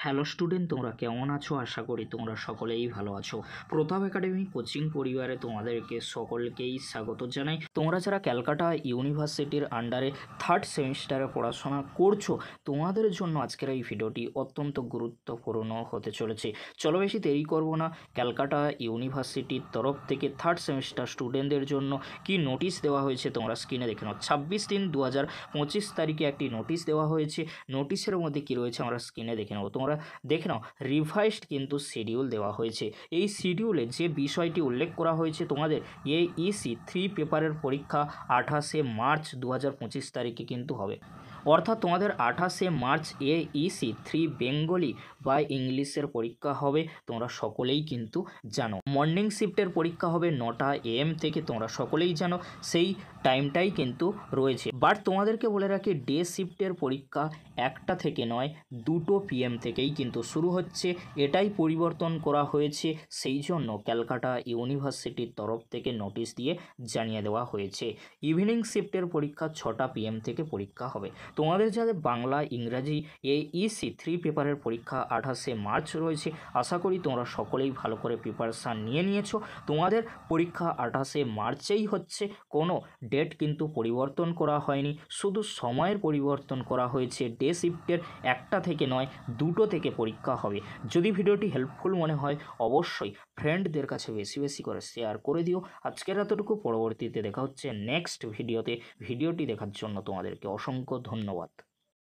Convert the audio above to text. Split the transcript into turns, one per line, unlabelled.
Hello student, তোমরা কেমন আছো? আশা করি তোমরা সকলেই ভালো আছো। প্রতাপ একাডেমি কোচিং পরিবারে তোমাদেরকে সকলকেই স্বাগত জানাই। তোমরা যারা ক্যালকাটা ইউনিভার্সিটির আন্ডারে থার্ড সেমিস্টারে পড়াশোনা করছো, তোমাদের জন্য আজকের এই ভিডিওটি অত্যন্ত গুরুত্বপূর্ণ হতে চলেছে। চলো বেশি দেরি করব না, ক্যালকাটা ইউনিভার্সিটির তরফ থেকে থার্ড সেমিস্টার স্টুডেন্টদের জন্য কি নোটিশ দেওয়া হয়েছে তোমরা স্ক্রিনে দেখে নাও। 26/3/2025 তারিখে একটি নোটিশ দেওয়া হয়েছে। নোটিশের মধ্যে কি রয়েছে আমরা স্ক্রিনে দেখে নেব। তোমরা দেখে নাও, রিভাইসড কিন্তু শিডিউল দেওয়া হয়েছে। এই শিডিউলে যে বিষয়টি উল্লেখ করা হয়েছে, তোমাদের এইসি 3 পেপারের পরীক্ষা 28 মার্চ 2025 তারিখে কিন্তু হবে। অর্থাৎ তোমাদের 28 মার্চ এইসি 3 বেঙ্গলি বা ইংলিশের পরীক্ষা হবে। তোমরা সকলেই কিন্তু জানো মর্নিং শিফটের পরীক্ষা হবে 9টা AM থেকে, তোমরা সকলেই জানো সেই টাইমটাই কিন্তু রয়েছে। বাট তোমাদেরকে বলে রাখি, ডে শিফটের পরীক্ষা 1টা থেকে নয় 2টো PM থেকেই কিন্তু শুরু হচ্ছে। এটাই পরিবর্তন করা হয়েছে, সেই জন্য ক্যালকাটা ইউনিভার্সিটির তরফ থেকে নোটিশ দিয়ে জানিয়ে দেওয়া হয়েছে। ইভিনিং শিফটের পরীক্ষা 6টা PM থেকে পরীক্ষা হবে। তোমাদের যাদের বাংলা ইংরাজি এইসি 3 পেপারের পরীক্ষা 28 মার্চ রয়েছে, আশা করি তোমরা সকলেই ভালো করে প্রিপারেশান নিয়েছো। তোমাদের পরীক্ষা 28 মার্চেই হচ্ছে, কোনো ডেট কিন্তু পরিবর্তন করা হয়নি, শুধু সময়ের পরিবর্তন করা হয়েছে। ডে শিফটের 1টা থেকে নয় 2টো থেকে পরীক্ষা হবে। যদি ভিডিওটি হেল্পফুল মনে হয় অবশ্যই ফ্রেন্ডদের কাছে বেশি বেশি করে শেয়ার করে দিও। আজকের এতটুকু, পরবর্তীতে দেখা হচ্ছে নেক্সট ভিডিওতে। ভিডিওটি দেখার জন্য তোমাদেরকে অসংখ্য ধন্যবাদ।